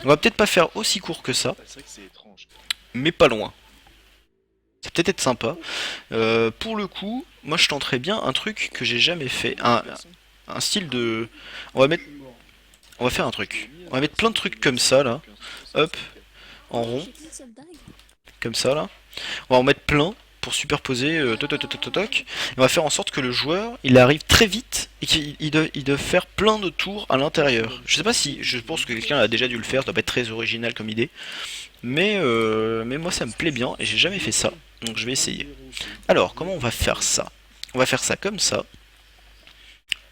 On va peut-être pas faire aussi court que ça, C'est vrai que c'est étrange. mais pas loin. Ça peut peut-être être sympa. Pour le coup, moi je tenterais bien un truc que j'ai jamais fait. Combien de personnes? Un style de... On va mettre... On va faire un Parce que j'ai truc. mis On va mettre plein de personne trucs et comme ça me ça dit là. aucun truc. Ça, Hop, c'est ok. en Oh, rond. j'ai qu'une seule dague. Comme ça là. On va en mettre plein pour superposer. Toc, toc, toc, toc, toc, toc. Et on va faire en sorte que le joueur il arrive très vite et qu'il doit faire plein de tours à l'intérieur. Je sais pas si. Je pense que quelqu'un a déjà dû le faire. Ça doit pas être très original comme idée. Mais moi ça me plaît bien et j'ai jamais fait ça. Donc je vais essayer. Alors, comment on va faire ça? On va faire ça comme ça.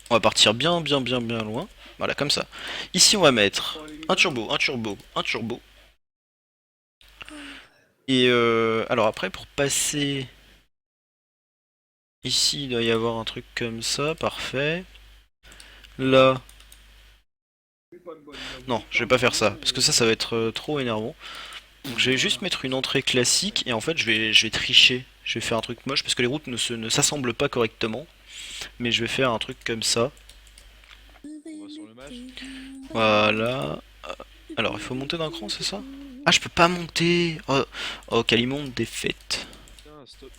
On va partir bien, bien, bien, bien loin. Voilà, comme ça. Ici, on va mettre un turbo, un turbo, un turbo. Et alors après, pour passer ici, il doit y avoir un truc comme ça, parfait. Là, non, je vais pas faire ça, parce que ça va être trop énervant. Donc je vais juste mettre une entrée classique, et en fait, je vais tricher. Je vais faire un truc moche, parce que les routes ne s'assemblent pas correctement. Mais je vais faire un truc comme ça. On va sur le mage. Voilà. Alors, il faut monter d'un cran, c'est ça? Ah, je peux pas monter. Oh, oh Calimonde défaite. Putain, stop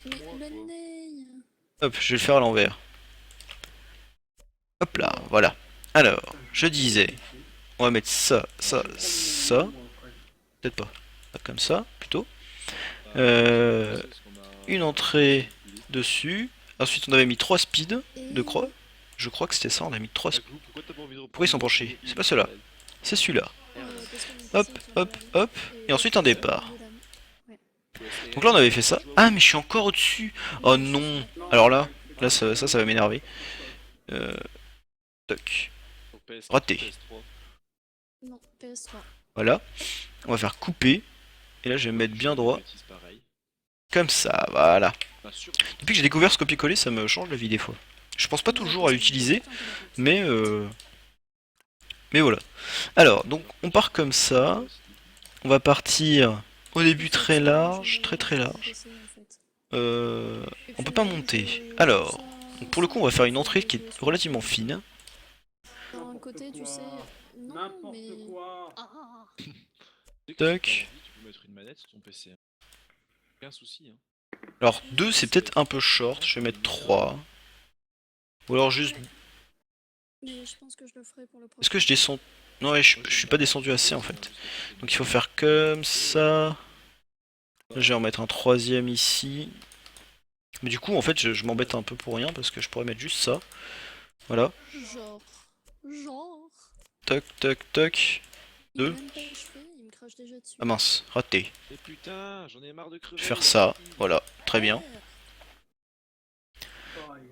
Mais moi le quoi. nez. Hop, je vais le faire à l'envers. Hop là, voilà. Alors, je disais, on va mettre ça, ça, ça. Peut-être pas. Pas comme ça, plutôt. Bah, je sais pas où Euh, c'est parce qu'on a. une On a un peu entrée spoilé. dessus. Ensuite, on avait mis 3 speeds de croix. Et... Je crois que c'était ça, on a mis 3 Ah, speeds. Glou, pourquoi t'as pas envie de Pourquoi ils reprendre sont notre penchés? niveau C'est pas ceux-là. initial? C'est celui-là. Merde. parce qu'il y a une Hop, personne qui a hop, perdu. hop. Et Et ensuite un je sais pas départ. où est l'âme. Ouais. Donc là, on avait QSTR, fait ça. joueur Ah, Glou. mais je suis encore au-dessus. Oh Moi aussi, je non. suis. Alors là, là, Ah, ça va m'énerver. Euh, toc. sur PS4 ou Raté. PS3? Non, PS3. Voilà. On va faire couper. Et là, je vais me Ouais, mettre j'ai bien fait des droit. bêtises pareilles. Comme ça, voilà. Bah, sûr. Depuis que j'ai découvert ce copier-coller, ça me change la vie des fois. Je pense pas Ouais, toujours à parce qu'on l'utiliser, écoute un peu la route. mais mais voilà. Alors, donc on part comme C'est ça. boss du coup. On va partir au En début fait, très c'est moi, large, très très j'ai large. PC en fait. Euh, Et on peut puis pas vu monter. que tout Alors, ça, donc pour le coup, on c'est va faire une fait entrée qui avec est USB. relativement fine. D'un côté, tu sais. Non, mais. Ah. Dès que tu t'as Toc. envie, tu peux mettre une manette sur ton PC, hein. Aucun souci, hein. Alors, 2 c'est Ça va peut-être être un peu short, je vais mettre limite 3. Ou alors juste... Ouais. Mais je pense que je le ferai pour le Est-ce que prochain. je descends... Non, ouais, Moi je j'aime suis bien pas faire descendu sur assez en PC, hein, fait. juste à côté de Donc mon il faut taf. faire comme ça. Là, je vais en Bah, mettre un troisième ici. Mais du coup, en fait, je m'embête un peu pour rien parce que je pourrais mettre juste ça. Voilà. Genre. Genre. Toc, toc, toc. Il est 2. même pas achevé, il me crache déjà dessus. Ah mince, raté. et putain, j'en ai marre de Je vais crever, faire y a pas de ça. fil. Voilà, très bien. Super.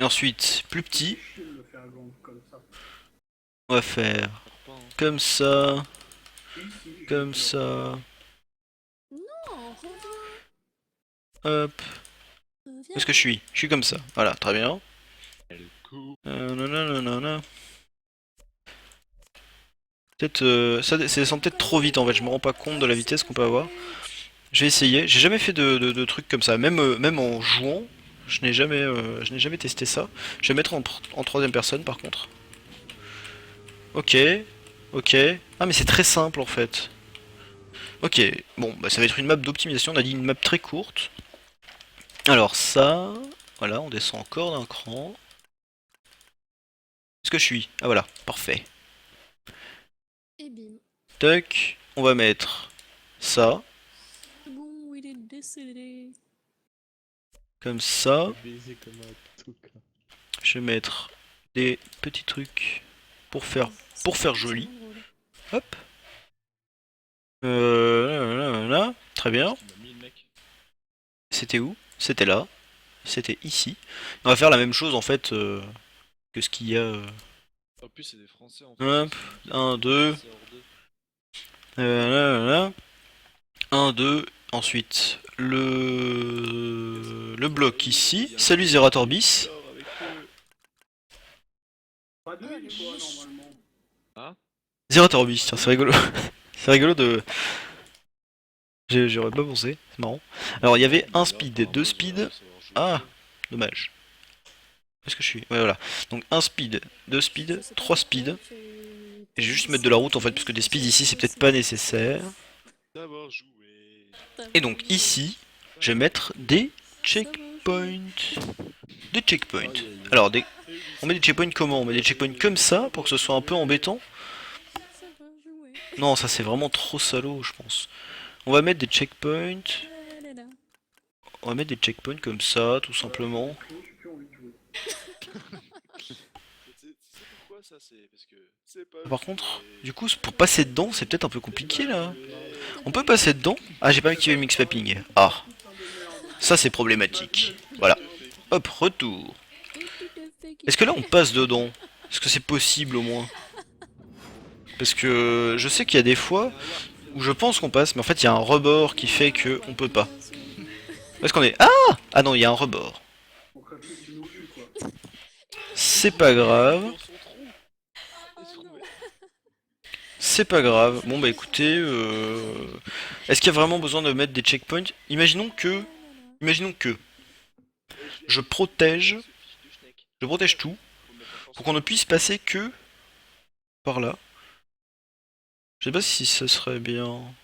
Et ensuite, plus petit, on va faire Meurs pas, hein. comme ça, comme ça. Non, reviens. Hop. Où est-ce que je Reviens. suis? Je suis comme ça. Voilà, très bien. Elle coupe. Nanana. Peut-être ça descend peut-être trop vite en fait, je me rends pas compte de la vitesse qu'on peut avoir. Je vais essayer, j'ai jamais fait de trucs comme ça, même en jouant, je n'ai jamais testé ça. Je vais mettre en troisième personne par contre. Ok, ok. Ah mais c'est très simple en fait. Ok, bon bah ça va être une map d'optimisation, on a dit une map très courte. Alors ça, voilà, on descend encore d'un cran. Est-ce que je suis? Ah voilà, parfait. Et bim. Tac, on va mettre ça, Bon, il est décédé. comme ça. Baisé comme un toucan. Je vais mettre des petits trucs pour faire joli. moins drôle. Hop. Là. Très bien. Tu m'as mis le mec. C'était où? C'était là. C'était ici. On va faire la même chose en fait que ce qu'il y a. En plus, c'est des Français en France. Hop. Un, deux. C'est hors d'eux. Là. Un, deux. Ensuite, le bloc ici. Salut Zeratorbis. Alors, avec eux. Ah, le moche. Hein? Zeratorbis, tiens, c'est rigolo. C'est rigolo de. J'aurais pas pensé, c'est marrant. Alors il y avait un speed, deux speeds. Ah, dommage. Où est-ce que je suis? Ouais, voilà. Donc un speed, deux Je speed, sais pas trois pourquoi speed. il fait Et je vais juste mettre de la route en fait, parce que des speeds ici c'est peut-être pas nécessaire. D'avoir joué. Et donc ici, je vais mettre des checkpoints. Des checkpoints. Alors, on met des checkpoints comment? On met des checkpoints comme ça, pour que ce soit un peu embêtant. Ça va jouer. Non, ça c'est vraiment trop salaud, je pense. On va mettre des checkpoints. Ah là là. On va mettre des checkpoints comme ça, tout simplement. C'est pourquoi ça c'est parce que c'est pas Par contre, du coup, pour passer dedans, c'est peut-être un peu compliqué là. On peut passer dedans? Ah, j'ai pas activé le mix mapping. Ah, ça c'est problématique. Voilà. Hop, retour. Est-ce que là on passe dedans? Est-ce que c'est possible au moins? Parce que je sais qu'il y a des fois où je pense qu'on passe, mais en fait il y a un rebord qui fait que on peut pas. Est-ce qu'on est... Ah! Ah non, il y a un rebord. C'est pas grave. dans son trou. Ils se trouvaient. C'est pas grave. Bon bah écoutez, est-ce qu'il y a vraiment besoin de mettre des checkpoints? Imaginons que je protège, je protège tout pour qu'on ne puisse passer que par là. Je sais pas si ce serait bien.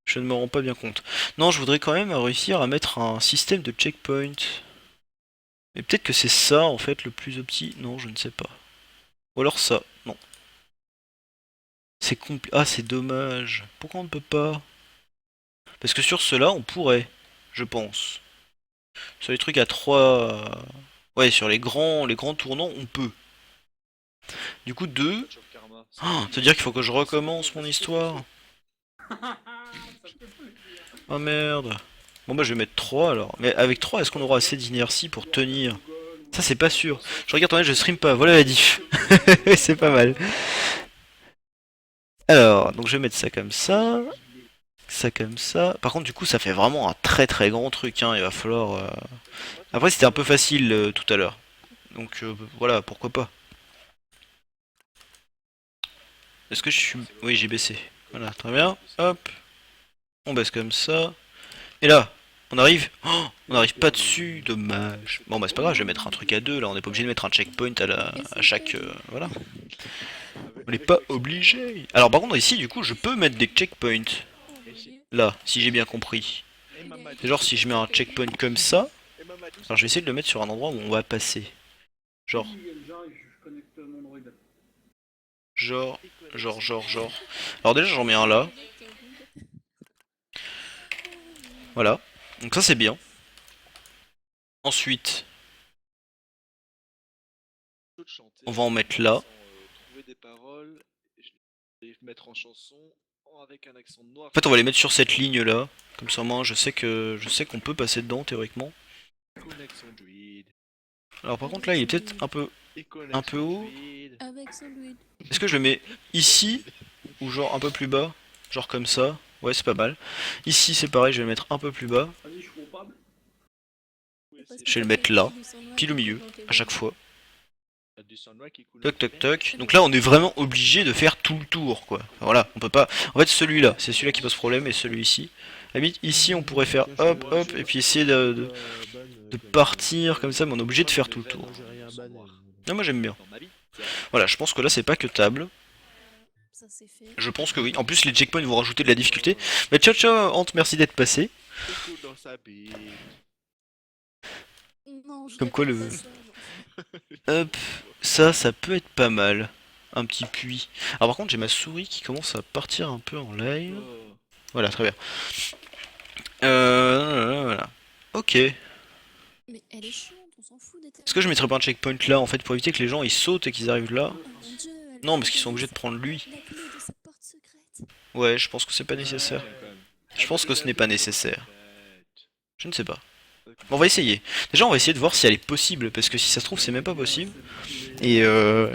Je ne me rends pas bien compte. Non, je voudrais quand même réussir à mettre un système de checkpoint. Mais peut-être que c'est ça en fait le plus opti. Non, je ne sais pas. Ou alors ça. Non. C'est Ah, c'est dommage. Pourquoi on ne peut pas? Parce que sur cela, on pourrait, je pense. Sur les trucs à 3... Ouais, sur les grands tournants, on peut. Du coup, 2. Patch of Karma. C'est-à-dire qu'il faut que je recommence mon histoire. Oh merde. Bon bah je vais mettre 3 alors. Mais avec 3, est-ce qu'on aura assez d'inertie pour tenir? Ça c'est pas sûr. Je regarde ton net, je stream pas. Voilà la diff. C'est pas mal. Alors, donc je vais mettre ça comme ça. Ça comme ça. Par contre, du coup, ça fait vraiment un très très grand truc. Hein. Il va falloir... Après, c'était un peu facile tout à l'heure. Donc voilà, pourquoi pas. Est-ce que je suis... Oui, j'ai baissé. Voilà, très bien. Hop. On baisse comme ça. Et là, on arrive. Oh, on n'arrive pas dessus, dommage. Bon bah c'est pas grave, je vais mettre un truc à deux. Là, on n'est pas obligé de mettre un checkpoint à chaque... voilà. On n'est pas obligé. Alors par contre, ici, du coup, je peux mettre des checkpoints. Là, si j'ai bien compris. C'est genre si je mets un checkpoint comme ça. Alors je vais essayer de le mettre sur un endroit où on va passer. Genre. Genre. Alors déjà j'en mets un là. Voilà. Donc ça c'est bien. Ensuite, on va en mettre là. Trouver des paroles et les mettre en chanson avec un accent noir. En fait on va les mettre sur cette ligne là. Comme ça moi je sais qu'on peut passer dedans théoriquement. Connexion druide. Alors par contre là il est peut-être un peu haut. Avec celui. Est-ce que je le mets ici ou genre un peu plus bas? Genre comme ça. Ouais c'est pas mal. Ici c'est pareil, je vais le mettre un peu plus bas. Je vais le mettre là, pile au milieu, à chaque fois. Toc toc toc. Donc là on est vraiment obligé de faire tout le tour quoi. Enfin, voilà, on peut pas. En fait celui-là, c'est celui-là qui pose problème et celui-ci. À la limite ici on pourrait faire hop hop et puis essayer de partir comme ça, mais on est obligé de faire tout le tour. Non moi j'aime bien. Voilà, je pense que là c'est pas que table. Ça c'est fait. Je pense que oui. En plus les checkpoints vont rajouter de la difficulté. Mais ciao ciao Ant, merci d'être passé. Non, je Comme quoi répète le... pas ça, non. Hop, ça peut être pas mal. Un petit puits. Alors par contre j'ai ma souris qui commence à partir un peu en live. Voilà, très bien. Voilà. Ok. Mais elle est chiante, on s'en fout d'être. Est-ce que je mettrais pas un checkpoint là en fait pour éviter que les gens ils sautent et qu'ils arrivent là? Oh mon dieu, elle Non a parce qu'ils sont obligés utilisé de prendre lui. la clé de sa porte secrète. Ouais, je pense que c'est pas nécessaire. Je pense que ce n'est pas nécessaire. Je ne sais pas. Bon, on va essayer. Déjà on va essayer de voir si elle est possible parce que si ça se trouve c'est même pas possible. Et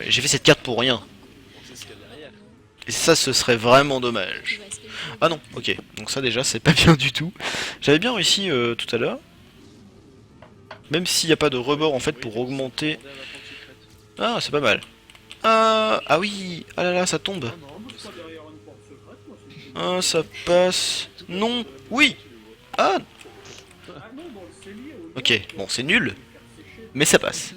j'ai fait cette carte pour rien. Et ça ce serait vraiment dommage. Ah non, ok. Donc ça déjà c'est pas bien du tout. J'avais bien réussi tout à l'heure. Même s'il n'y a pas de rebord en fait pour augmenter. Ah c'est pas mal. Ah oui. Ah là là ça tombe. Ah ça passe. Non. Oui. Ah. Ok, bon c'est nul. Mais ça passe.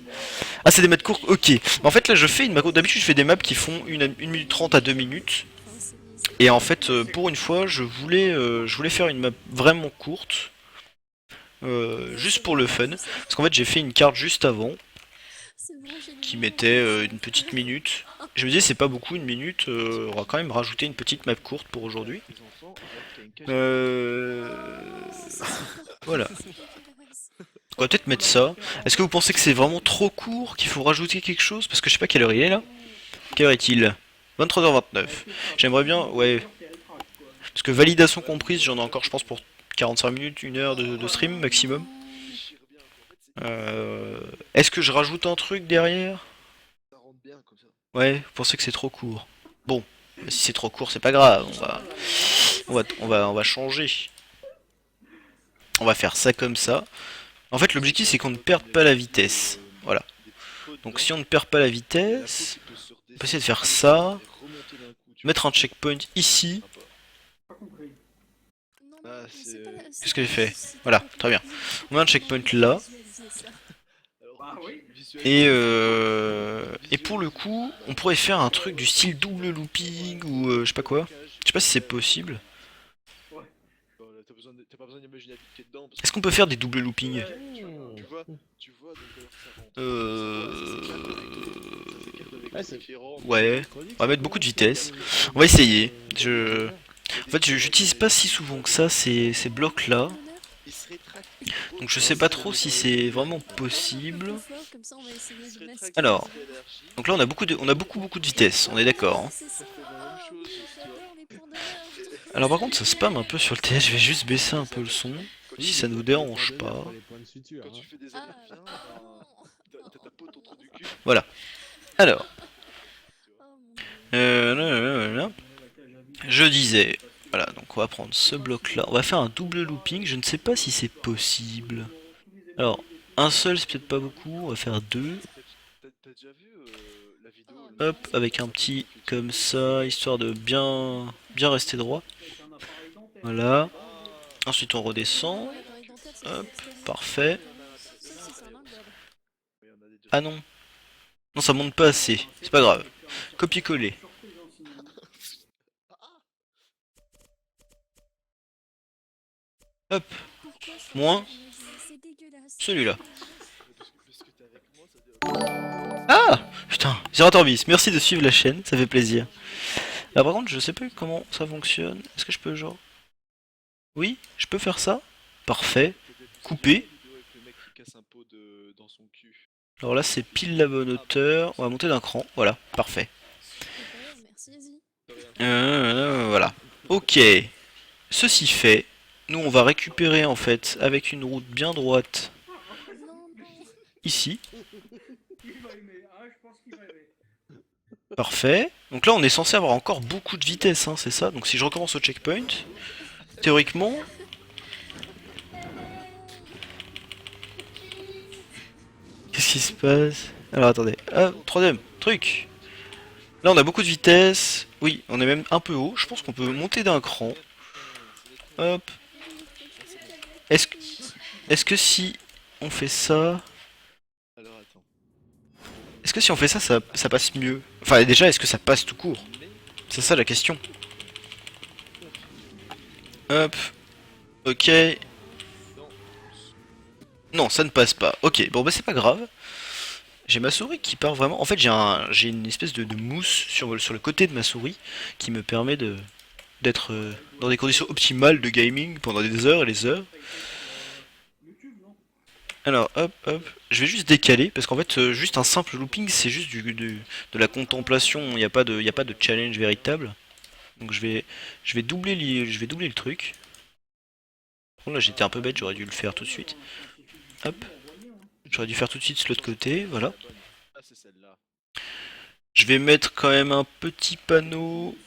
Ah, c'est des maps courts, ok. Mais en fait, là, je fais une map. D'habitude, je fais des maps qui font 1 minute 30 à 2 minutes. Enfin, Et en fait, pour une fois, je voulais faire une map vraiment courte. Juste pour le fun. Parce qu'en fait, j'ai fait une carte juste avant c'est bon, j'ai qui lu, mettait une petite minute. Je me disais, c'est pas beaucoup, 1 minute. On va quand même rajouter une petite map courte pour aujourd'hui. Les enfants, arrête qu'il y a une cage. Voilà. C'est dégueulasse. On va peut-être mettre ça. Est-ce que vous pensez que c'est vraiment trop court, qu'il faut rajouter quelque chose? Parce que je sais pas quelle heure il est là. Quelle heure est-il? 23h29. J'aimerais bien, ouais. Parce que validation comprise, j'en ai encore, je pense, pour 45 minutes, 1 heure de stream maximum. Déchire bien, quoi. En fait, Est-ce que je rajoute un truc derrière? ça rentre bien comme ça. Ouais, vous pensez que c'est trop court. Bon, si c'est trop court, c'est pas grave. On va changer. On va faire ça comme ça. En fait, l'objectif, c'est qu'on ne perde pas la vitesse. Voilà. Des petites fautes Donc dedans. si on ne perd pas la Et la peau vitesse, qui peut se on peut essayer de faire redescendre ça. et remonter d'un coup, tu Mettre un checkpoint ici. vois. Sympa. Non, Ah, mais c'est- c'est pas la- Qu'est-ce que j'ai fait? c'est pas Voilà, la- très bien. On met un checkpoint là. Alors, Et pour le coup, on pourrait faire un truc du style double looping ou je sais pas quoi. Je sais pas si c'est possible. T'as pas besoin d'imaginabilité dedans. Parce Est-ce qu'on peut faire des double loopings? que tu vois, donc alors ça rentre. Euh... Ça s'écarte avec Ouais, les c'est- différents. Ouais. On va mettre beaucoup de vitesse. On va essayer. En fait, j'utilise pas si souvent que ça ces blocs là. Il se rétracte. Donc je sais pas trop si c'est vraiment possible. Comme ça, on va essayer de mettre- Alors. Donc là on a beaucoup de vitesse, on est d'accord. Hein. C'est ça. la même chose, J'adore les points d'honneur. Alors par contre ça spam un peu sur le TS, je vais juste baisser un peu le son. Si ça nous dérange pas. Les points de suture, Quand tu hein. fais des Ah, années bien, t'as ta peau autour du cul. Alors. oh mon Dieu. Là. Je disais. Voilà, donc on va prendre ce bloc là. On va faire un double looping, je ne sais pas si c'est possible. Alors, un seul c'est peut-être pas beaucoup, on va faire 2. T'as déjà vu la vidéo Hop, avec un petit comme ça, histoire de bien rester droit. Voilà. Ensuite on redescend. L'appareil dentaire, c'est Hop, extrêmement- parfait. Sauf si c'est un lingot. Ah non. Non, ça monte pas assez. C'est pas grave. Copier-coller. Hop, Pourquoi ça moins c'est dégueulasse. celui-là. Parce que t'es avec moi, ça Ah putain, Zeratorbis, merci de suivre la chaîne, ça fait plaisir. Là par contre, je sais pas comment ça fonctionne. Est-ce que je peux genre... Oui, je peux faire ça. Parfait. Couper. Le mec qui casse un pot dans son cul. Alors là, c'est pile la bonne hauteur. On va monter d'un cran. Voilà, parfait. Super, merci, Izzy. Voilà. Ok. Ceci fait, nous on va récupérer en fait avec une route bien droite Non, non. ici. Parfait. Donc là on est censé avoir encore beaucoup de vitesse, hein, c'est ça. Donc si je recommence au checkpoint, théoriquement... Qu'est-ce qui se passe? Alors attendez. Ah, troisième truc. Là on a beaucoup de vitesse. Oui, on est même un peu haut. Je pense qu'on peut monter d'un cran. Hop. Est-ce que si on fait ça... Alors attends. Est-ce que si on fait ça, ça passe mieux? Enfin déjà, est-ce que ça passe tout court? C'est ça la question. Hop. Ok. Non, ça ne passe pas. Ok, bon bah c'est pas grave. J'ai ma souris qui part vraiment... En fait j'ai une espèce de mousse sur le côté de ma souris qui me permet d'être dans des conditions optimales de gaming pendant des heures et des heures. Alors hop hop, je vais juste décaler parce qu'en fait juste un simple looping c'est juste de la contemplation, il n'y a pas de challenge véritable. Donc je vais doubler le truc. Bon là j'étais un peu bête, j'aurais dû le faire tout de suite. Hop. J'aurais dû faire tout de suite de l'autre côté, voilà. Ah, c'est celle-là. Je vais mettre quand même un petit panneau.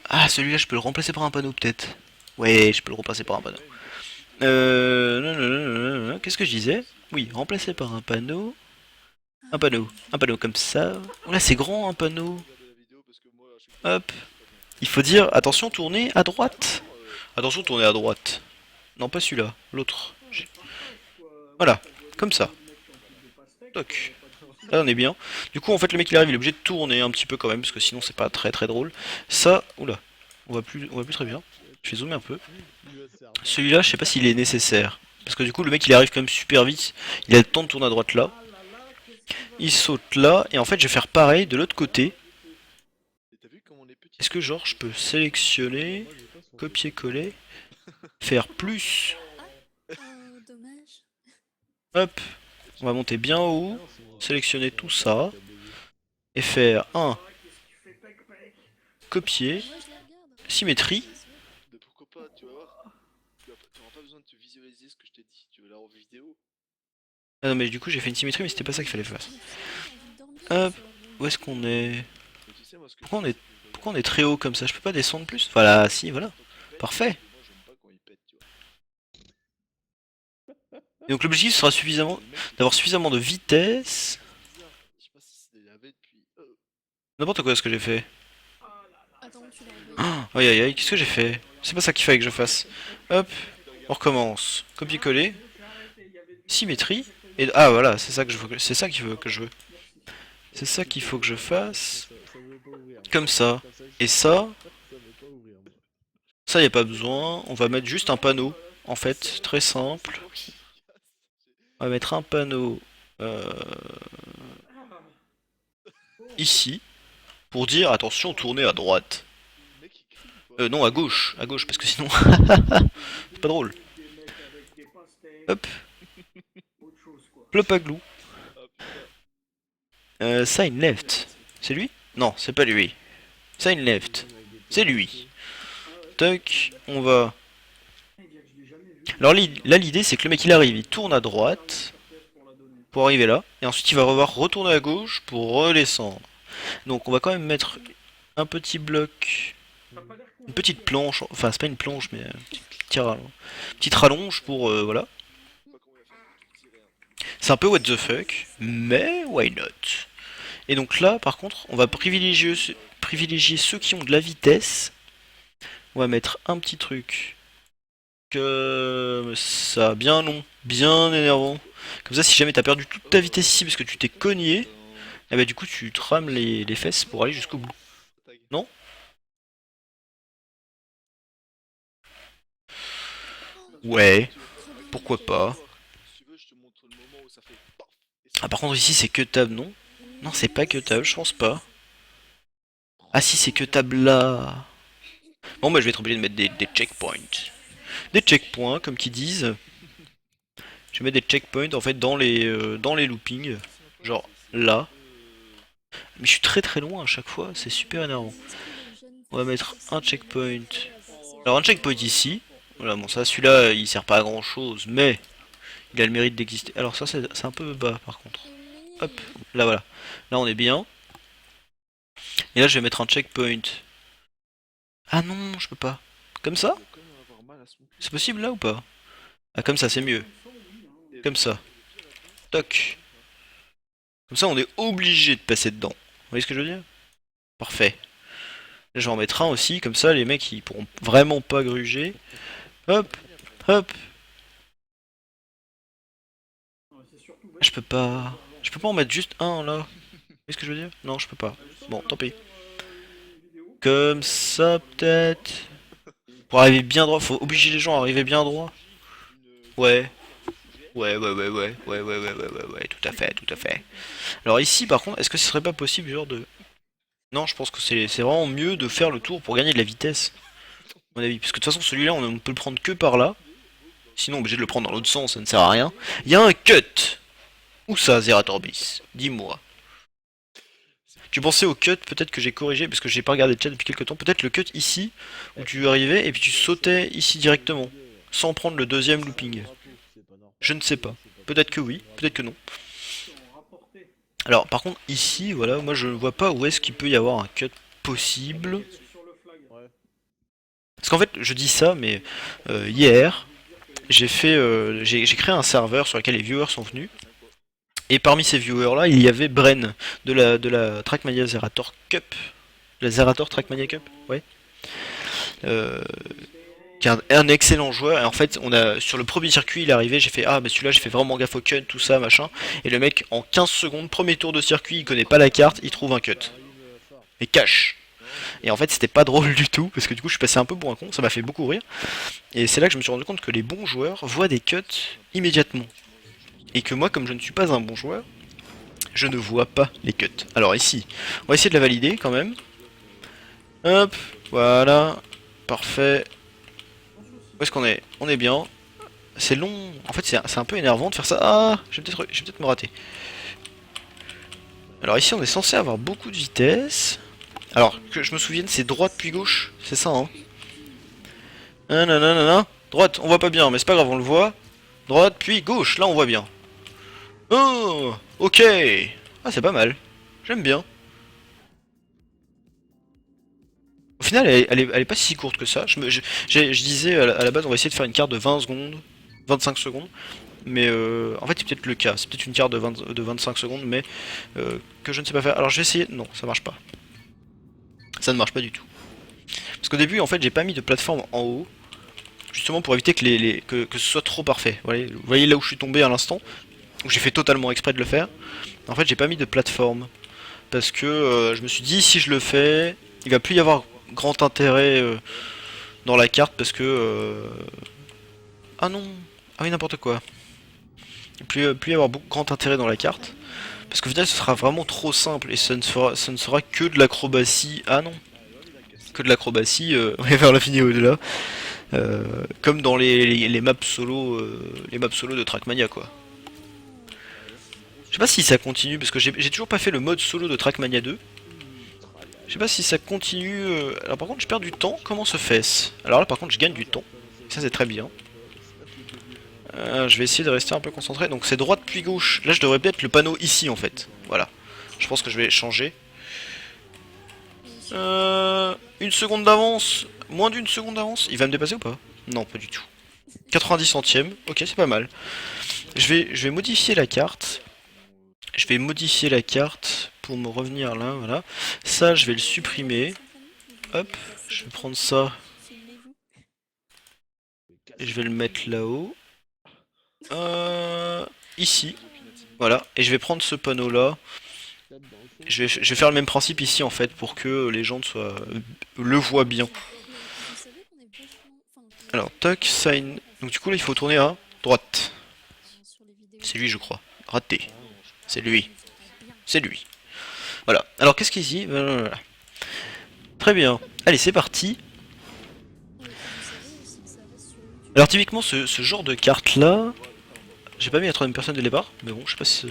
Ah celui-là je peux le remplacer par un panneau peut-être. Ouais, je peux le remplacer par un panneau. Qu'est-ce que je disais? Oui, remplacer par un panneau. Un panneau comme ça. Oh là c'est grand un panneau. Regardez la vidéo parce que moi, à chaque fois, Hop. Il faut dire attention tournez à droite. Attention tournez à droite. Non pas celui-là, l'autre. Voilà, comme ça. Toc. Là on est bien. Du coup en fait le mec il arrive, il est obligé de tourner un petit peu quand même, parce que sinon c'est pas très très drôle. Ça, oula, on voit plus très bien. Je vais zoomer un peu. Il va se faire avoir. Celui-là, je sais pas s'il est nécessaire. Parce que du coup le mec il arrive quand même super vite. Il a le temps de tourner à droite là. Il saute là, et en fait je vais faire pareil de l'autre côté. Et t'as vu comment on est petit? Est-ce que genre je peux sélectionner, Moi, j'ai pas son copier-coller, faire plus, Dommage. hop, on va monter bien haut, sélectionner tout ça, et faire un copier, Moi je les regarde. symétrie. Mais pourquoi pas, tu vas voir. Tu auras pas besoin de te visualiser ce que je t'ai dit, tu veux la revoir vidéo. Ah non mais du coup j'ai fait une symétrie mais c'était pas ça qu'il fallait faire. J'ai envie de dormir. Hop, où est-ce qu'on est? Mais tu sais, moi ce que Pourquoi je on fais, est, c'est que je pourquoi on est très haut comme ça? Je peux pas descendre plus? Voilà, si, voilà. Parfait. moi j'aime pas quand il pète, tu vois. Et donc l'objectif sera suffisamment d'avoir suffisamment de vitesse. Je sais pas si c'est lavé depuis. N'importe quoi ce que j'ai fait. Attends, tu l'as envoyé. Ah, aïe aïe aïe, qu'est-ce que j'ai fait? C'est pas ça qu'il fallait que je fasse. Hop, on recommence. Copier-coller, symétrie. Et ah voilà, c'est ça que je veux. C'est ça qu'il veut que je veux. C'est ça qu'il faut que je fasse. Ça veut pas ouvrir. Comme ça. Comme ça, Et ça, ça veut pas ouvrir. Moi. ça y a pas besoin. On va mettre juste un panneau. En fait, très simple. On va mettre un panneau ici pour dire attention, tournez à droite. Le mec il crie ou pas? Non, à gauche, parce que sinon c'est pas drôle. Hop, plopaglou. Ah putain. Sign left. C'est lui? Non, c'est pas lui. Sign left. C'est lui. Toc, on va. Alors là, l'idée c'est que le mec il arrive, il tourne à droite pour arriver là, et ensuite il va revoir retourner à gauche pour redescendre. Donc on va quand même mettre un petit bloc, une petite planche, enfin c'est pas une planche mais petite rallonge pour voilà. Je sais pas comment il va faire pour tout tirer, hein. C'est un peu what the fuck, mais why not? Et donc là par contre on va privilégier ceux qui ont de la vitesse. On va mettre un petit truc comme ça, bien long, bien énervant. Comme ça si jamais t'as perdu toute ta vitesse ici parce que tu t'es cogné, et bah du coup tu te rames les fesses pour aller jusqu'au bout. Tag. Non? Ouais, pourquoi pas. Si tu veux, je te montre le moment où ça fait paf. Et ça Ah par contre ici c'est que table, non? Non c'est pas que table, je pense pas. Ah si c'est que table là. Bon bah je vais être obligé de mettre des checkpoints. Des checkpoints comme qu'ils disent. Je vais mettre des checkpoints en fait dans les loopings. Genre là. Mais je suis très très loin à chaque fois, c'est super énervant. On va mettre un checkpoint. Alors un checkpoint ici. Voilà, bon ça celui-là il sert pas à grand chose, mais il a le mérite d'exister. Alors ça c'est un peu bas par contre. Hop, là voilà. Là on est bien. Et là je vais mettre un checkpoint. Ah non, je peux pas. Comme ça? doit quand même avoir mal à son cul. C'est possible là ou pas? Ah comme ça c'est mieux. Et Comme ça. le pire là-dedans, Toc. Comme ça on est obligé de passer dedans. Vous voyez ce que je veux dire? Parfait. Là je vais en mettre un aussi, comme ça les mecs ils pourront vraiment pas gruger. Hop, hop. Je peux pas. Je peux pas en mettre juste un là. Vous voyez ce que je veux dire? Non, je peux pas. Bon, tant pis. Comme ça peut-être. Pour arriver bien droit, faut obliger les gens à arriver bien droit. une Ouais. Ouais, tout à fait, tout à fait. Alors ici par contre, est-ce que ce serait pas possible genre de... Non, je pense que c'est vraiment mieux de faire le tour pour gagner de la vitesse. À mon avis. Parce que de toute façon celui-là on ne peut le prendre que par là. Sinon obligé de le prendre dans l'autre sens, ça ne sert à rien. Il y a un cut. Où ça, Zeratorbis? Dis-moi. Tu pensais au cut, peut-être que j'ai corrigé, parce que j'ai pas regardé le chat depuis quelques temps. Peut-être le cut ici, où tu arrivais et puis tu sautais ici directement, sans prendre le deuxième looping. Je ne sais pas. Peut-être que oui, peut-être que non. Alors par contre ici, voilà, moi je ne vois pas où est-ce qu'il peut y avoir un cut possible. Parce qu'en fait, je dis ça, mais hier, j'ai créé un serveur sur lequel les viewers sont venus. Et parmi ces viewers là, il y avait Bren de la Trackmania Zerator Cup. La Zerator Trackmania Cup, ouais. Euh, qui est un excellent joueur. Et en fait, on a sur le premier circuit, il est arrivé, j'ai fait ah bah celui-là, j'ai fait vraiment gaffe au cut, tout ça, machin. Et le mec, en 15 secondes, premier tour de circuit, il connaît pas la carte, il trouve un cut. Et cash. Et en fait, c'était pas drôle du tout, parce que du coup, je suis passé un peu pour un con, ça m'a fait beaucoup rire. Et c'est là que je me suis rendu compte que les bons joueurs voient des cuts immédiatement. Et que moi, comme je ne suis pas un bon joueur, je ne vois pas les cuts. Alors ici, on va essayer de la valider quand même. Hop, voilà, parfait. Où est-ce qu'on est? On est bien. C'est long. En fait, c'est un peu énervant de faire ça. Ah, je vais peut-être me rater. Alors ici, on est censé avoir beaucoup de vitesse. Alors, que je me souvienne, c'est droite puis gauche. C'est ça, hein. Nanana. Droite, on voit pas bien, mais c'est pas grave, on le voit. Droite puis gauche, là on voit bien. Oh, ok. Ah, c'est pas mal. J'aime bien. Au final, elle est pas si courte que ça. Je disais à la base, on va essayer de faire une carte de 20 secondes, 25 secondes. Mais en fait, c'est peut-être le cas. C'est peut-être une carte de 25 secondes, mais que je ne sais pas faire. Alors, je vais essayer. Non, ça marche pas. Ça ne marche pas du tout. Parce qu'au début, en fait, j'ai pas mis de plateforme en haut. Justement pour éviter que ce soit trop parfait. Vous voyez là où je suis tombé à l'instant, où j'ai fait totalement exprès de le faire. En fait, j'ai pas mis de plateforme. Parce que je me suis dit, si je le fais, il va plus y avoir grand intérêt dans la carte. Parce que... Ah non. Ah oui, n'importe quoi. Il va plus y avoir grand intérêt dans la carte. Parce qu'au final, ce sera vraiment trop simple. Et ça ne sera que de l'acrobatie. Ah non. Que de l'acrobatie vers l'infini au-delà. Comme dans les maps solo de Trackmania quoi. Je sais pas si ça continue parce que j'ai toujours pas fait le mode solo de Trackmania 2. Je sais pas si ça continue. Alors par contre je perds du temps. Comment se fait-ce? Alors là par contre je gagne du temps. Ça c'est très bien. Je vais essayer de rester un peu concentré. Donc c'est droite puis gauche. Là je devrais peut-être le panneau ici en fait. Voilà. Je pense que je vais changer. Une seconde d'avance. Moins d'une seconde d'avance. Il va me dépasser ou pas? Non, pas du tout. 90 centièmes. Ok, c'est pas mal. Je vais modifier la carte. Je vais modifier la carte pour me revenir là, voilà. Ça, je vais le supprimer. Hop, je vais prendre ça. Et je vais le mettre là-haut. Ici. Voilà. Et je vais prendre ce panneau là. Je vais faire le même principe ici en fait pour que les gens le voient bien. Alors, toc, sign. Donc du coup là il faut tourner à droite. C'est lui je crois. Raté. C'est lui. C'est lui. Voilà. Alors qu'est-ce qu'il dit? Voilà. Très bien. Allez c'est parti. Alors typiquement ce genre de carte là, j'ai pas mis la troisième personne dès le départ, mais bon je sais pas si...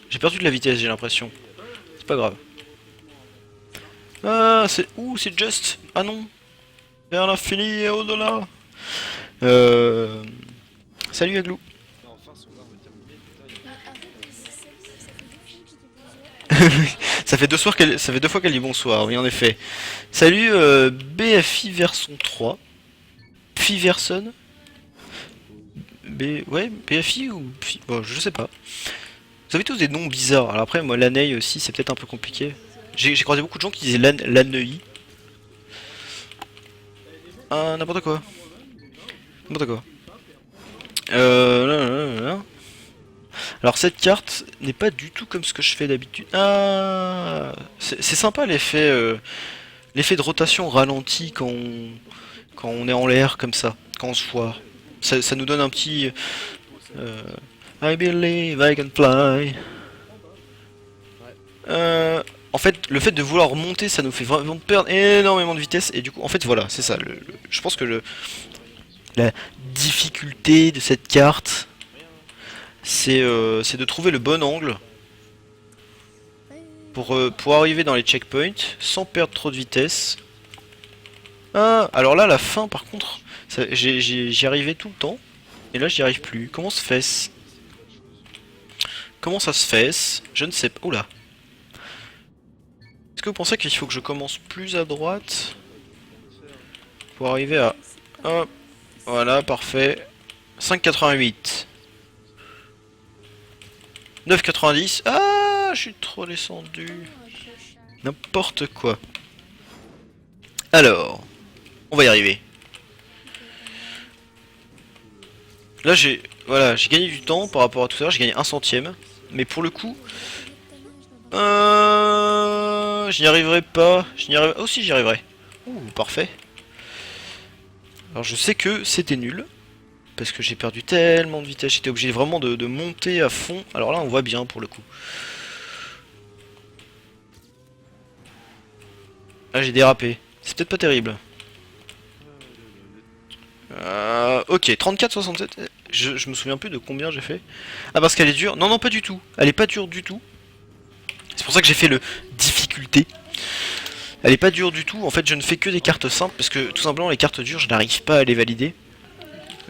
J'ai perdu de la vitesse j'ai l'impression. C'est pas grave. Ah c'est... Ouh c'est juste... Ah non. Vers l'infini et au-delà. Salut Aglou. Ça fait deux fois qu'elle dit bonsoir, oui en effet. Salut BFI version 3. Fiverson. Ouais, BFI ou... Bon, je sais pas. Vous avez tous des noms bizarres. Alors après, moi, l'Anei aussi, c'est peut-être un peu compliqué. J'ai croisé beaucoup de gens qui disaient l'Anei. Ah, n'importe quoi. N'importe quoi. Alors cette carte n'est pas du tout comme ce que je fais d'habitude. Ah, c'est sympa l'effet de rotation ralenti quand on est en l'air comme ça, quand on se foire. Ça nous donne un petit... I believe I can fly. En fait, le fait de vouloir remonter, ça nous fait vraiment perdre énormément de vitesse. Et du coup, en fait, voilà, c'est ça. Je pense que la difficulté de cette carte, c'est de trouver le bon angle pour arriver dans les checkpoints sans perdre trop de vitesse. Ah, alors là, la fin, par contre, j'y arrivais tout le temps. Et là, j'y arrive plus. Comment se fait-ce? Comment ça se fait? Je ne sais pas. Oula. Est-ce que vous pensez qu'il faut que je commence plus à droite pour arriver à... Hop. Voilà, parfait. 5,88. 9,90. Ah, je suis trop descendu. N'importe quoi. Alors, on va y arriver. là j'ai voilà, j'ai gagné du temps par rapport à tout à l'heure, j'ai gagné 1 centième. Mais pour le coup, je n'y arriverai pas. Je n'y arriverai. Oh si, j'y arriverai. Ouh, parfait. Alors je sais que c'était nul. Parce que j'ai perdu tellement de vitesse. J'étais obligé vraiment de monter à fond. Alors là on voit bien pour le coup. Là j'ai dérapé. C'est peut-être pas terrible. Ok, 34-67. Je me souviens plus de combien j'ai fait. Ah parce qu'elle est dure. Non non pas du tout. Elle est pas dure du tout. C'est pour ça que j'ai fait le difficulté. Elle est pas dure du tout. En fait je ne fais que des cartes simples. Parce que tout simplement les cartes dures je n'arrive pas à les valider.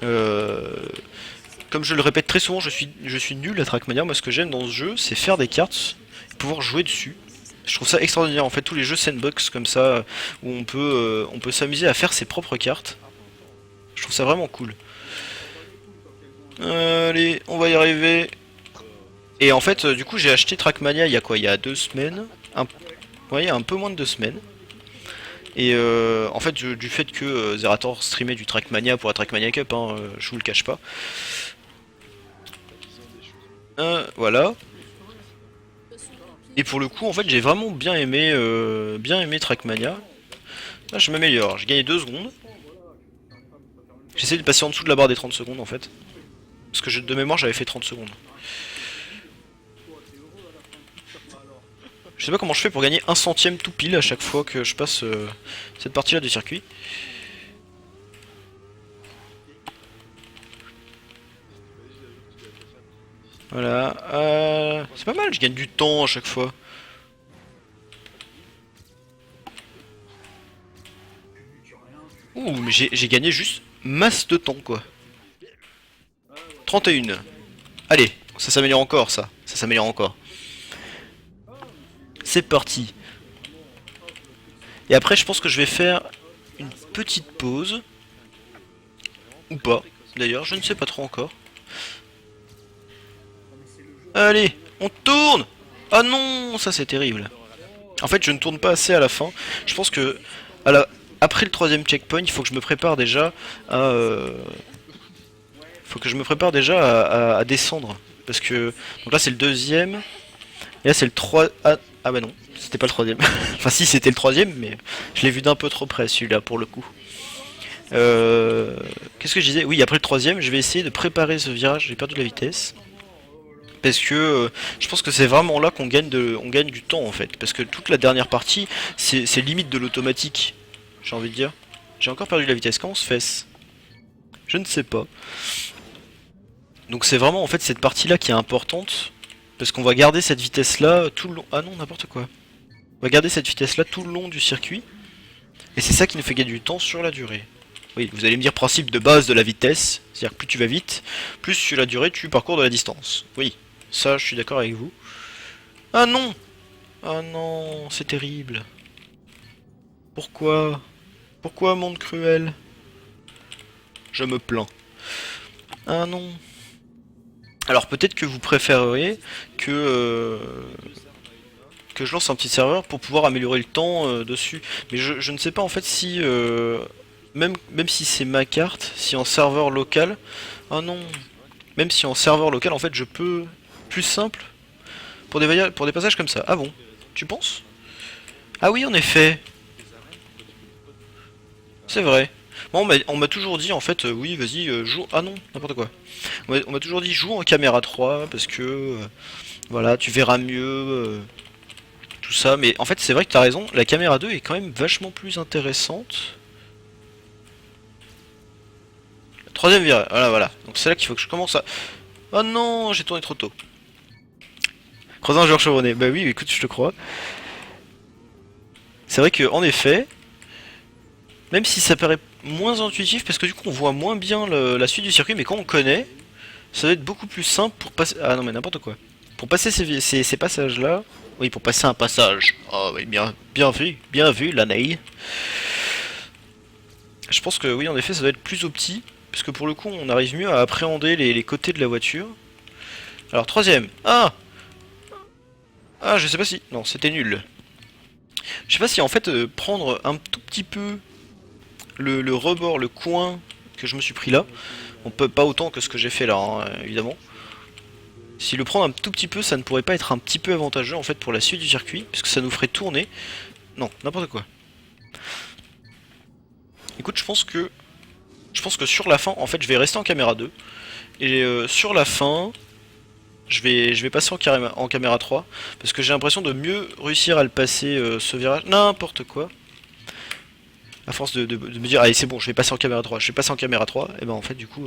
Comme je le répète très souvent, je suis nul à Trackmania. Moi ce que j'aime dans ce jeu c'est faire des cartes et pouvoir jouer dessus. Je trouve ça extraordinaire en fait, tous les jeux sandbox comme ça où on peut s'amuser à faire ses propres cartes. Je trouve ça vraiment cool. Allez, on va y arriver. Et en fait, du coup, j'ai acheté Trackmania il y a quoi? Il y a 2 semaines. Ouais, il y a un peu moins de 2 semaines. Et en fait, du fait que Zerator streamait du Trackmania pour la Trackmania Cup, hein, je vous le cache pas. Voilà. Et pour le coup, en fait, j'ai vraiment bien aimé Trackmania. Là, je m'améliore. J'ai gagné 2 secondes. J'essaie de passer en dessous de la barre des 30 secondes en fait. Parce que de mémoire, j'avais fait 30 secondes. Je sais pas comment je fais pour gagner 1 centième tout pile à chaque fois que je passe cette partie là du circuit. Voilà. C'est pas mal, je gagne du temps à chaque fois. Ouh, mais j'ai gagné juste masse de temps quoi. 31. Allez, ça s'améliore encore ça. Ça s'améliore encore. C'est parti. Et après je pense que je vais faire une petite pause. Ou pas. D'ailleurs, je ne sais pas trop encore. Allez, on tourne. Ah non, ça c'est terrible. En fait, je ne tourne pas assez à la fin. Je pense que après le 3ème checkpoint, il faut que je me prépare déjà à... faut que je me prépare déjà à descendre. Parce que... Donc là c'est le 2ème. Et là c'est le 3... Ah bah non, c'était pas le 3ème. Enfin si, c'était le 3ème, mais je l'ai vu d'un peu trop près celui-là pour le coup. Qu'est-ce que je disais? Oui, après le 3ème, je vais essayer de préparer ce virage. J'ai perdu de la vitesse. Parce que je pense que c'est vraiment là qu'on gagne, on gagne du temps en fait. Parce que toute la dernière partie, c'est limite de l'automatique. J'ai envie de dire. J'ai encore perdu de la vitesse. Comment on se fait? Je ne sais pas. Donc c'est vraiment en fait cette partie là qui est importante. Parce qu'on va garder cette vitesse là tout le long. Ah non, n'importe quoi. On va garder cette vitesse là tout le long du circuit. Et c'est ça qui nous fait gagner du temps sur la durée. Oui, vous allez me dire principe de base de la vitesse. C'est-à-dire que plus tu vas vite, plus sur la durée tu parcours de la distance. Oui. Ça, je suis d'accord avec vous. Ah non! Ah non, c'est terrible. Pourquoi? Pourquoi, monde cruel? Je me plains. Ah non. Alors peut-être que vous préféreriez que je lance un petit serveur pour pouvoir améliorer le temps dessus. Mais je ne sais pas en fait si... même si c'est ma carte, si en serveur local... Ah non. Même si en serveur local, en fait, je peux... Plus simple pour des passages comme ça. Ah bon? Tu penses? Ah oui, en effet. C'est vrai. Bon, on m'a toujours dit en fait, oui, vas-y, joue. Ah non, n'importe quoi. On m'a toujours dit joue en caméra 3 parce que voilà, tu verras mieux tout ça. Mais en fait, c'est vrai que t'as raison. La caméra 2 est quand même vachement plus intéressante. Troisième virage. Voilà. Donc c'est là qu'il faut que je commence à. Oh non, j'ai tourné trop tôt. Croisant un joueur chevronné. Bah oui, écoute, je te crois. C'est vrai que en effet, même si ça paraît moins intuitif, parce que du coup on voit moins bien la suite du circuit, mais quand on connaît, ça va être beaucoup plus simple pour passer... Ah non mais n'importe quoi. Pour passer ces passages-là... Oui, pour passer un passage. Oh oui, bien vu, l'année. Je pense que oui, en effet, ça doit être plus opti, parce que pour le coup, on arrive mieux à appréhender les côtés de la voiture. Alors, troisième. Ah, je sais pas si... Non, c'était nul. Je sais pas si en fait prendre un tout petit peu le rebord, le coin que je me suis pris là, On peut pas autant que ce que j'ai fait là, hein, évidemment. Si le prendre un tout petit peu, ça ne pourrait pas être un petit peu avantageux en fait pour la suite du circuit, puisque ça nous ferait tourner. Non, n'importe quoi. Écoute, je pense que sur la fin, en fait, je vais rester en caméra 2. Et sur la fin, je vais passer en caméra 3. Parce que j'ai l'impression de mieux réussir à le passer ce virage. N'importe quoi. À force de me dire, allez c'est bon, je vais passer en caméra 3. Je vais passer en caméra 3. Et ben en fait, du coup,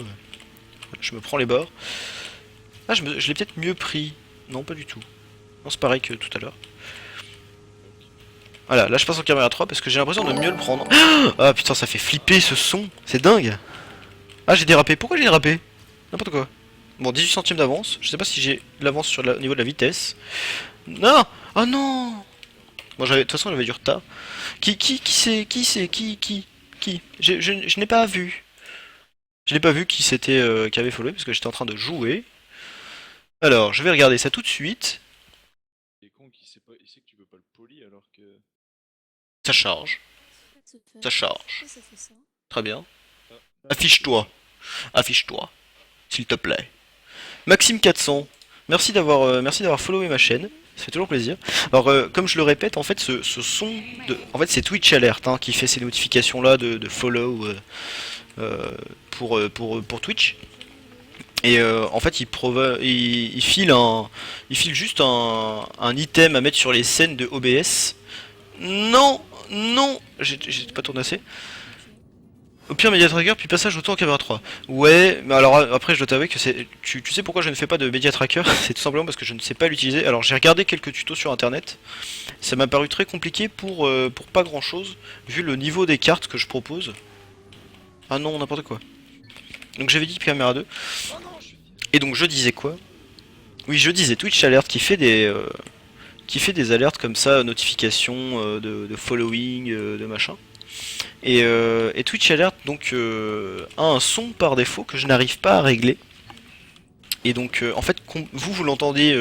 je me prends les bords. Ah, je l'ai peut-être mieux pris. Non, pas du tout. Non, c'est pareil que tout à l'heure. Voilà, là je passe en caméra 3 parce que j'ai l'impression de mieux le prendre. Ah putain, ça fait flipper ce son. C'est dingue. Ah, j'ai dérapé. Pourquoi j'ai dérapé? N'importe quoi. Bon, 18 centimes d'avance. Je sais pas si j'ai l'avance sur le niveau de la vitesse. Non. Oh non. Bon, de toute façon, j'avais du retard. Qui c'est? Qui je n'ai pas vu. Je n'ai pas vu qui c'était qui avait followé parce que j'étais en train de jouer. Alors, je vais regarder ça tout de suite. Il est con qu'il sait pas, il sait que tu peux pas le poli alors que. Ça charge. Ça charge. Pourquoi ça fait ça? Très bien. Affiche-toi. Affiche-toi. S'il te plaît. Maxime 400. Merci d'avoir followé ma chaîne. Ça fait toujours plaisir. Alors, comme je le répète, en fait, ce son en fait, c'est Twitch Alert hein, qui fait ces notifications là de follow pour Twitch. Et en fait, il file juste un item à mettre sur les scènes de OBS. Non, non, j'ai pas tourné assez. Au pire, Media Tracker, puis passage auto en caméra 3. Ouais, mais alors après, je dois t'avouer que c'est. Tu sais pourquoi je ne fais pas de Media Tracker? C'est tout simplement parce que je ne sais pas l'utiliser. Alors, j'ai regardé quelques tutos sur internet. Ça m'a paru très compliqué pour pas grand chose, vu le niveau des cartes que je propose. Ah non, n'importe quoi. Donc, j'avais dit caméra 2. Et donc, je disais quoi? Oui, je disais Twitch Alert qui fait des alertes comme ça, notifications de following, de machin. Et Twitch Alert donc a un son par défaut que je n'arrive pas à régler. Et donc en fait vous l'entendez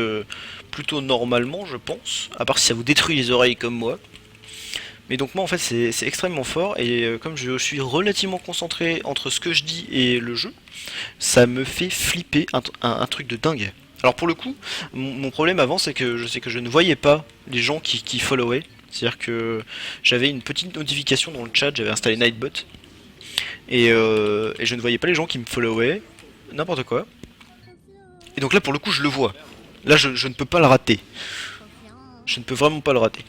plutôt normalement je pense, à part si ça vous détruit les oreilles comme moi. Mais donc moi en fait c'est extrêmement fort et comme je suis relativement concentré entre ce que je dis et le jeu, ça me fait flipper un truc de dingue. Alors pour le coup, mon problème avant c'est que je ne voyais pas les gens qui followaient. C'est-à-dire que j'avais une petite notification dans le chat, j'avais installé Nightbot. Et je ne voyais pas les gens qui me followaient. N'importe quoi. Et donc là pour le coup je le vois. Là je ne peux pas le rater. Je ne peux vraiment pas le rater.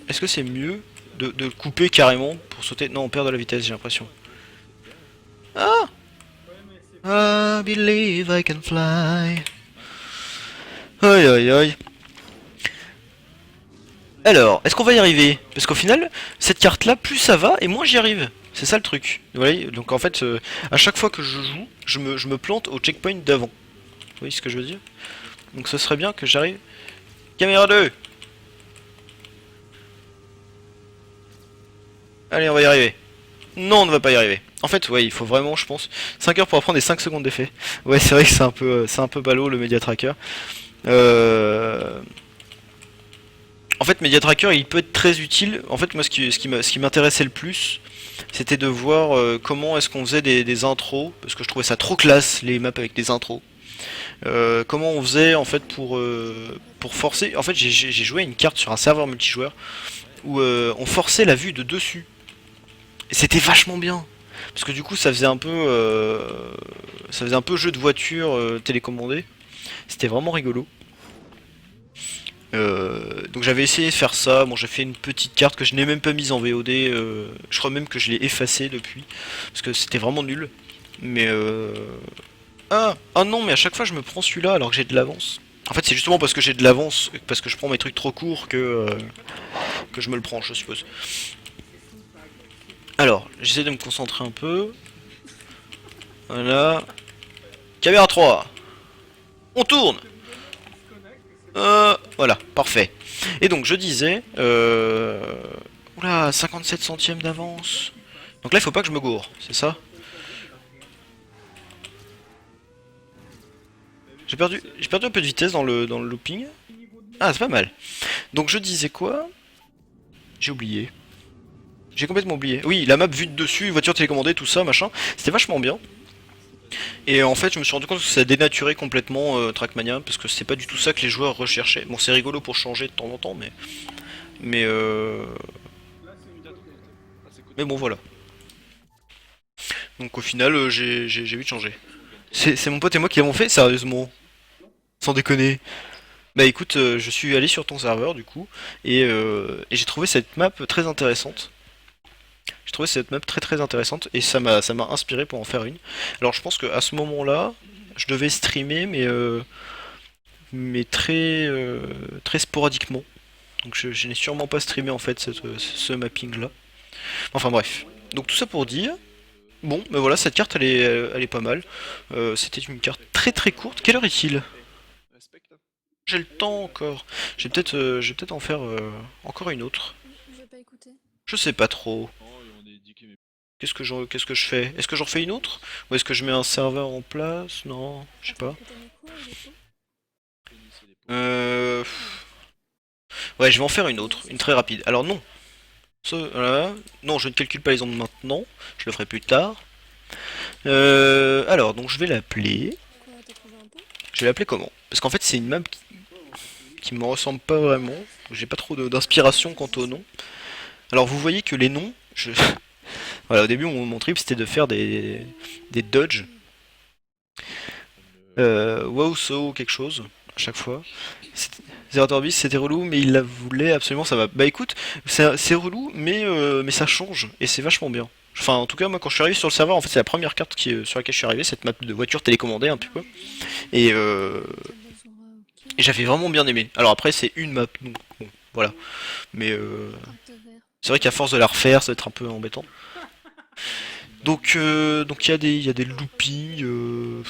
Est-ce que c'est mieux de le couper carrément pour sauter? Non, on perd de la vitesse j'ai l'impression. Ah! I believe I can fly. Aïe aïe aïe. Alors, est-ce qu'on va y arriver? Parce qu'au final, cette carte là, plus ça va et moins j'y arrive. C'est ça le truc. Vous voyez? Donc en fait, à chaque fois que je joue, je me plante au checkpoint d'avant. Vous voyez ce que je veux dire? Donc ce serait bien que j'arrive. Caméra 2. Allez, on va y arriver. Non, on ne va pas y arriver. En fait, ouais, il faut vraiment, je pense, 5 heures pour apprendre et 5 secondes d'effet. Ouais, c'est vrai que c'est un peu ballot le Media Tracker. En fait, Media Tracker, il peut être très utile. En fait, moi, ce qui m'intéressait le plus, c'était de voir comment est-ce qu'on faisait des intros, parce que je trouvais ça trop classe, les maps avec des intros. Comment on faisait, en fait, pour forcer... En fait, j'ai joué à une carte sur un serveur multijoueur, où on forçait la vue de dessus. Et c'était vachement bien. Parce que du coup, ça faisait un peu jeu de voiture télécommandé. C'était vraiment rigolo. Donc j'avais essayé de faire ça, bon j'ai fait une petite carte que je n'ai même pas mise en VOD, je crois même que je l'ai effacée depuis, parce que c'était vraiment nul, mais ah non mais à chaque fois je me prends celui-là alors que j'ai de l'avance. En fait c'est justement parce que j'ai de l'avance, parce que je prends mes trucs trop courts que je me le prends je suppose. Alors, j'essaie de me concentrer un peu. Voilà. Caméra 3. On tourne. Voilà, parfait. Et donc je disais, oula, 57 centièmes d'avance. Donc là il faut pas que je me gourre, c'est ça? J'ai perdu un peu de vitesse dans le looping. Ah c'est pas mal. Donc je disais quoi? J'ai oublié. J'ai complètement oublié. Oui, la map vue de dessus, voiture télécommandée, tout ça, machin. C'était vachement bien. Et en fait, je me suis rendu compte que ça dénaturait complètement Trackmania, parce que c'est pas du tout ça que les joueurs recherchaient. Bon, c'est rigolo pour changer de temps en temps, mais mais bon, voilà. Donc au final, j'ai vite changé. C'est mon pote et moi qui l'avons fait, sérieusement. Sans déconner. Bah écoute, je suis allé sur ton serveur du coup, et j'ai trouvé cette map très intéressante. J'ai trouvé cette map très très intéressante et ça m'a inspiré pour en faire une. Alors je pense qu'à ce moment-là, je devais streamer mais très très sporadiquement. Donc je n'ai sûrement pas streamé en fait ce mapping là. Enfin bref. Donc tout ça pour dire, bon, mais voilà, cette carte elle est pas mal. C'était une carte très très courte. Quelle heure est-il? Respecte. J'ai le temps encore. Je vais peut-être en faire encore une autre. Je vais pas écouter. Je sais pas trop. Non, et on est éduqué, mais Qu'est-ce que je fais? Est-ce que j'en fais une autre? Ou est-ce que je mets un serveur en place? Non, je sais pas. Et ton écho, il est faux. tennis, c'est des pauvres. Ouais, je vais en faire une très rapide. Alors non. Voilà. Non, je ne calcule pas les ondes maintenant. Je le ferai plus tard. Alors, donc je vais l'appeler. Quoi, t'as trouvé un pot? Je vais l'appeler comment? Parce qu'en fait, c'est une map qui me ressemble pas vraiment. J'ai pas trop d'inspiration quant au nom. Alors, vous voyez que les noms, voilà, au début, mon trip c'était de faire des dodges. Wow, so quelque chose à chaque fois. Zerator c'était relou, mais il la voulait absolument, ça va. Bah écoute, c'est relou, mais ça change et c'est vachement bien. Enfin, en tout cas, moi quand je suis arrivé sur le serveur, en fait, c'est la première carte sur laquelle je suis arrivé, cette map de voiture télécommandée un petit peu. Et, euh, Zora, ok. et j'avais vraiment bien aimé. Alors après, c'est une map, donc bon, voilà. Mais Acte vert. c'est vrai qu'à force de la refaire, ça va être un peu embêtant. Donc il y a des loopings.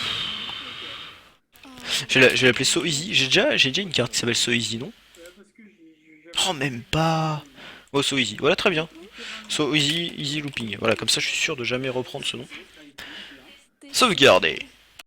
Ah, Je vais l'appeler So Easy. J'ai déjà une carte qui s'appelle So Easy, non? Oh, même pas. Oh, So Easy. Voilà, très bien. So Easy, Easy Looping. Voilà, comme ça, je suis sûr de jamais reprendre ce nom. Sauvegarder.